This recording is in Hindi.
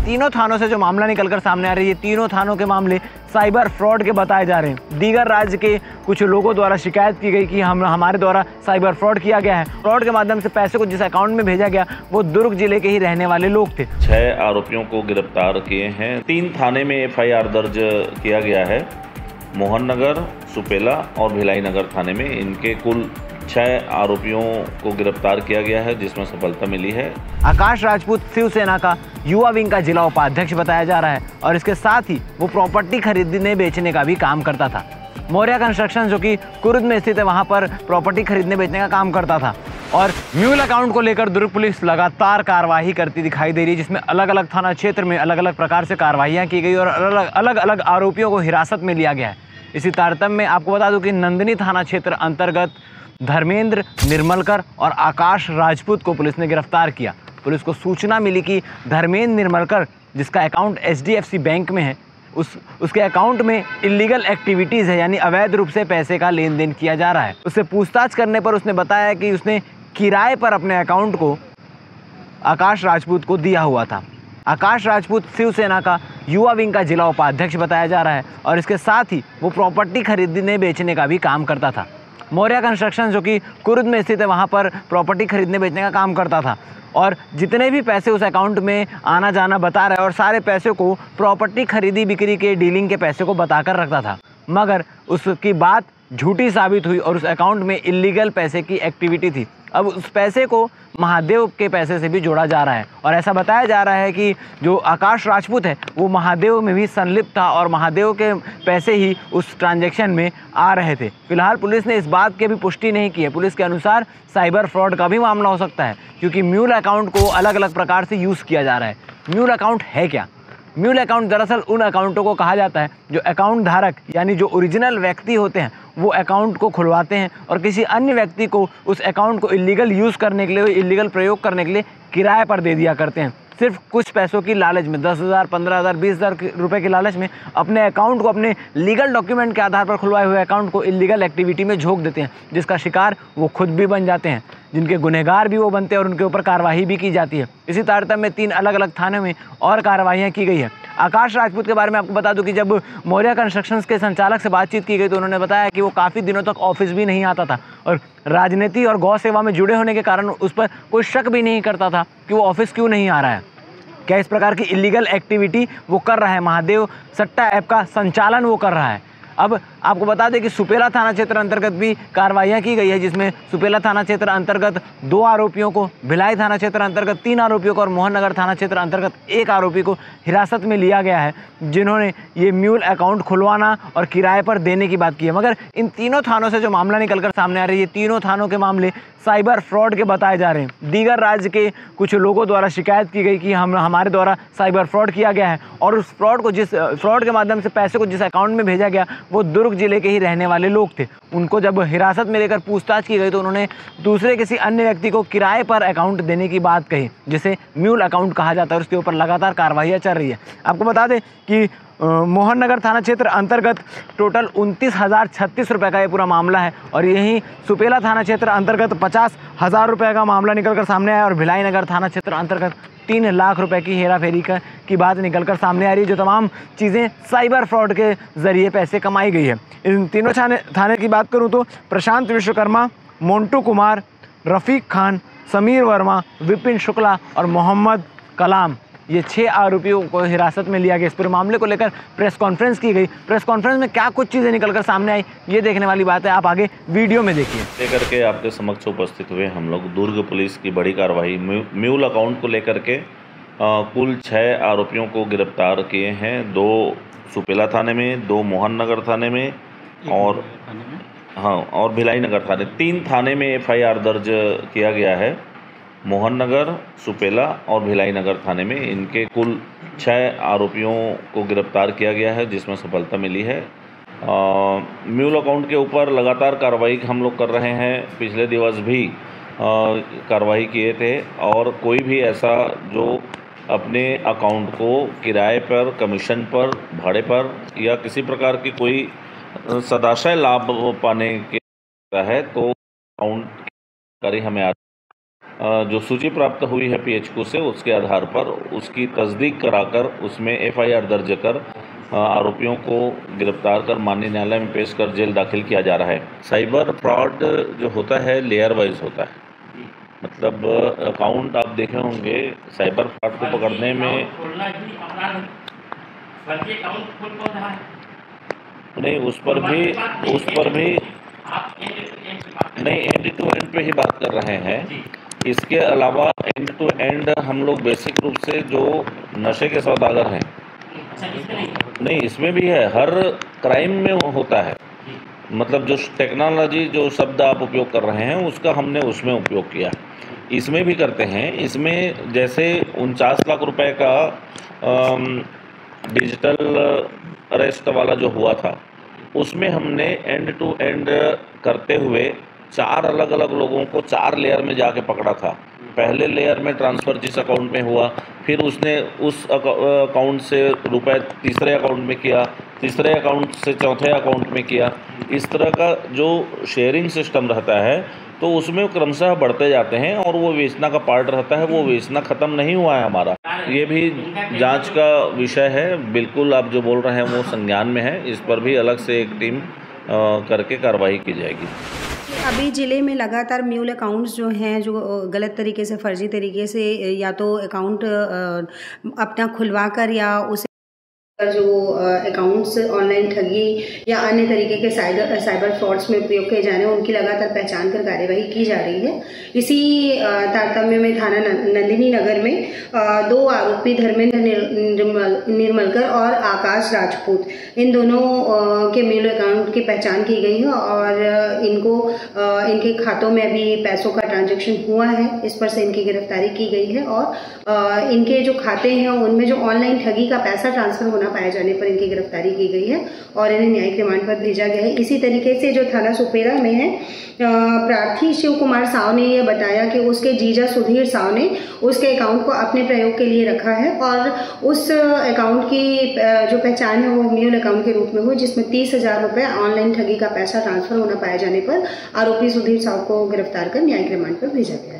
तीनों थानों से जो मामला निकलकर सामने आ रही है, तीनों थानों के मामले साइबर फ्रॉड के बताए जा रहे हैं। दीगर राज्य के कुछ लोगों द्वारा शिकायत की गई कि हमारे द्वारा साइबर फ्रॉड किया गया है। फ्रॉड के माध्यम से पैसे को जिस अकाउंट में भेजा गया वो दुर्ग जिले के ही रहने वाले लोग थे। 6 आरोपियों को गिरफ्तार किए हैं। 3 थाने में FIR दर्ज किया गया है। मोहन नगर, सुपेला और भिलाई नगर थाने में इनके कुल 6 आरोपियों को गिरफ्तार किया गया है, जिसमें सफलता मिली है। आकाश राजपूत शिवसेना का युवा विंग का जिला उपाध्यक्ष बताया जा रहा है और इसके साथ ही वो प्रॉपर्टी खरीदने बेचने का भी काम करता था। मौर्य कंस्ट्रक्शन जो कि कुरुद में स्थित है, वहां पर प्रॉपर्टी खरीदने बेचने का काम करता था। और म्यूल अकाउंट को लेकर दुर्ग पुलिस लगातार कार्रवाई करती दिखाई दे रही है, जिसमें अलग अलग थाना क्षेत्र में अलग अलग प्रकार से कार्रवाइयाँ की गई और अलग अलग आरोपियों को हिरासत में लिया गया है। इसी तारतम्य में आपको बता दूं कि नंदिनी थाना क्षेत्र अंतर्गत धर्मेंद्र निर्मलकर और आकाश राजपूत को पुलिस ने गिरफ्तार किया। पुलिस को सूचना मिली कि धर्मेंद्र निर्मलकर, जिसका अकाउंट HDFC बैंक में है, उसके अकाउंट में इलीगल एक्टिविटीज़ है, यानी अवैध रूप से पैसे का लेन देन किया जा रहा है। उससे पूछताछ करने पर उसने बताया कि उसने किराए पर अपने अकाउंट को आकाश राजपूत को दिया हुआ था। आकाश राजपूत शिवसेना का युवा विंग का जिला उपाध्यक्ष बताया जा रहा है और इसके साथ ही वो प्रॉपर्टी खरीदने बेचने का भी काम करता था। मौर्य कंस्ट्रक्शन जो कि कुरुद में स्थित है, वहाँ पर प्रॉपर्टी खरीदने बेचने का काम करता था और जितने भी पैसे उस अकाउंट में आना जाना बता रहा है और सारे पैसे को प्रॉपर्टी खरीदी बिक्री के डीलिंग के पैसे को बताकर रखता था, मगर उसकी बात झूठी साबित हुई और उस अकाउंट में इलीगल पैसे की एक्टिविटी थी। अब उस पैसे को महादेव के पैसे से भी जोड़ा जा रहा है और ऐसा बताया जा रहा है कि जो आकाश राजपूत है वो महादेव में भी संलिप्त था और महादेव के पैसे ही उस ट्रांजैक्शन में आ रहे थे। फिलहाल पुलिस ने इस बात की भी पुष्टि नहीं की है। पुलिस के अनुसार साइबर फ्रॉड का भी मामला हो सकता है, क्योंकि म्यूल अकाउंट को अलग अलग प्रकार से यूज़ किया जा रहा है। म्यूल अकाउंट है क्या? म्यूल अकाउंट दरअसल उन अकाउंटों को कहा जाता है जो अकाउंट धारक यानी जो ओरिजिनल व्यक्ति होते हैं वो अकाउंट को खुलवाते हैं और किसी अन्य व्यक्ति को उस अकाउंट को इलीगल यूज़ करने के लिए, इलीगल प्रयोग करने के लिए किराए पर दे दिया करते हैं। सिर्फ कुछ पैसों की लालच में, 10,000, 15,000, 20,000 रुपये की लालच में अपने अकाउंट को, अपने लीगल डॉक्यूमेंट के आधार पर खुलवाए हुए अकाउंट को इलीगल एक्टिविटी में झोंक देते हैं, जिसका शिकार वो खुद भी बन जाते हैं, जिनके गुनहगार भी वो बनते हैं और उनके ऊपर कार्रवाई भी की जाती है। इसी तारतम्य में 3 अलग अलग थानों में और कार्रवाइयाँ की गई है। आकाश राजपूत के बारे में आपको बता दूं कि जब मौर्य कंस्ट्रक्शंस के संचालक से बातचीत की गई तो उन्होंने बताया कि वो काफ़ी दिनों तक ऑफिस भी नहीं आता था और राजनीति और गौ सेवा में जुड़े होने के कारण उस पर कोई शक भी नहीं करता था कि वो ऑफिस क्यों नहीं आ रहा है, क्या इस प्रकार की इलीगल एक्टिविटी वो कर रहा है, महादेव सट्टा ऐप का संचालन वो कर रहा है। अब आपको बता दें कि सुपेला थाना क्षेत्र अंतर्गत भी कार्रवाइयाँ की गई है, जिसमें सुपेला थाना क्षेत्र अंतर्गत 2 आरोपियों को, भिलाई थाना क्षेत्र अंतर्गत 3 आरोपियों को और मोहन नगर थाना क्षेत्र अंतर्गत 1 आरोपी को हिरासत में लिया गया है, जिन्होंने ये म्यूल अकाउंट खुलवाना और किराए पर देने की बात की है। मगर इन तीनों थानों से जो मामला निकलकर सामने आ रही है, तीनों थानों के मामले साइबर फ्रॉड के बताए जा रहे हैं। दीगर राज्य के कुछ लोगों द्वारा शिकायत की गई कि हमारे द्वारा साइबर फ्रॉड किया गया है और उस फ्रॉड के माध्यम से पैसे को जिस अकाउंट में भेजा गया वो दुर्ग जिले के ही रहने वाले लोग थे। उनको जब हिरासत में लेकर पूछताछ की गई तो उन्होंने दूसरे किसी अन्य व्यक्ति को किराए पर अकाउंट देने की बात कही, जिसे म्यूल अकाउंट कहा जाता है और उसके ऊपर लगातार कार्रवाइयाँ चल रही है। आपको बता दें कि मोहन नगर थाना क्षेत्र अंतर्गत टोटल 29,036 रुपये का ये पूरा मामला है और यहीं सुपेला थाना क्षेत्र अंतर्गत 50,000 रुपये का मामला निकलकर सामने आया और भिलाई नगर थाना क्षेत्र अंतर्गत 3 लाख रुपए की हेरा फेरी की बात निकलकर सामने आ रही है, जो तमाम चीज़ें साइबर फ्रॉड के ज़रिए पैसे कमाई गई है। इन तीनों थाने की बात करूँ तो प्रशांत विश्वकर्मा, मोन्टू कुमार, रफ़ीक खान, समीर वर्मा, विपिन शुक्ला और मोहम्मद कलाम, ये 6 आरोपियों को हिरासत में लिया गया। इस पूरे मामले को लेकर प्रेस कॉन्फ्रेंस की गई। प्रेस कॉन्फ्रेंस में क्या कुछ चीज़ें निकलकर सामने आई ये देखने वाली बात है, आप आगे वीडियो में देखिए। लेकर के आपके समक्ष उपस्थित हुए हम लोग दुर्ग पुलिस की बड़ी कार्रवाई म्यूल अकाउंट को लेकर के कुल 6 आरोपियों को गिरफ्तार किए हैं। 2 सुपेला थाने में, 2 मोहन नगर थाने में और भिलाई नगर थाने, 3 थाने में FIR दर्ज किया गया है। मोहन नगर, सुपेला और भिलाई नगर थाने में इनके कुल 6 आरोपियों को गिरफ्तार किया गया है, जिसमें सफलता मिली है। म्यूल अकाउंट के ऊपर लगातार कार्रवाई हम लोग कर रहे हैं। पिछले दिवस भी कार्रवाई किए थे और कोई भी ऐसा जो अपने अकाउंट को किराए पर, कमीशन पर, भाड़े पर या किसी प्रकार की कोई सदाशय लाभ पाने के है तो अकाउंट करी हमें जो सूची प्राप्त हुई है पीएचक्यू से, उसके आधार पर उसकी तस्दीक कराकर उसमें एफआईआर दर्ज कर आरोपियों को गिरफ्तार कर माननीय न्यायालय में पेश कर जेल दाखिल किया जा रहा है। साइबर फ्रॉड जो होता है लेयर वाइज होता है, मतलब अकाउंट आप देखे होंगे साइबर फ्रॉड को पकड़ने में नहीं, उस पर भी नहीं, एंड टू एंड पे ही बात कर रहे हैं। इसके अलावा एंड टू एंड हम लोग बेसिक रूप से जो नशे के सौदागर हैं, नहीं इसमें भी है, हर क्राइम में होता है। मतलब जो टेक्नोलॉजी जो शब्द आप उपयोग कर रहे हैं उसका हमने उसमें उपयोग किया, इसमें भी करते हैं। इसमें जैसे 49 लाख रुपए का डिजिटल अरेस्ट वाला जो हुआ था, उसमें हमने एंड टू एंड करते हुए 4 अलग अलग लोगों को 4 लेयर में जाके पकड़ा था। पहले लेयर में ट्रांसफ़र जिस अकाउंट में हुआ, फिर उसने उस अकाउंट से रुपए तीसरे अकाउंट में किया, तीसरे अकाउंट से चौथे अकाउंट में किया। इस तरह का जो शेयरिंग सिस्टम रहता है तो उसमें क्रमशः बढ़ते जाते हैं और वो बेचना का पार्ट रहता है, वो बेचना ख़त्म नहीं हुआ है हमारा। ये भी जांच का विषय है। बिल्कुल आप जो बोल रहे हैं वो संज्ञान में है, इस पर भी अलग से एक टीम करके कार्रवाई की जाएगी। अभी ज़िले में लगातार म्यूल अकाउंट्स जो हैं, जो गलत तरीके से, फर्जी तरीके से या तो अकाउंट अपना खुलवा कर या उसे जो अकाउंट्स ऑनलाइन ठगी या अन्य तरीके के साइबर फ्रॉड्स में उपयोग किए जा रहे हैं, उनकी लगातार पहचान कर कार्यवाही की जा रही है। इसी तारतम्य में थाना नंदिनी नगर में 2 आरोपी धर्मेंद्र निर्मलकर और आकाश राजपूत, इन दोनों के मेल अकाउंट की पहचान की गई है और इनके खातों में अभी पैसों का ट्रांजैक्शन हुआ है। इस पर से इनकी गिरफ्तारी की गई है और इनके जो खाते हैं उनमें जो ऑनलाइन ठगी का पैसा ट्रांसफर होना पाए जाने पर इनकी गिरफ्तारी की गई है और इन्हें न्यायिक रिमांड पर भेजा गया है। इसी तरीके से जो थाना सुपेरा में है, प्रार्थी शिव कुमार साव ने यह बताया कि उसके जीजा सुधीर साव ने उसके अकाउंट को अपने प्रयोग के लिए रखा है और उस अकाउंट की जो पहचान है वो म्यूल अकाउंट के रूप में हुई, जिसमें 30,000 रुपये ऑनलाइन ठगी का पैसा ट्रांसफर होना पाए जाने पर आरोपी सुधीर साव को गिरफ्तार कर न्यायिक रिमांड पर भेजा गया है।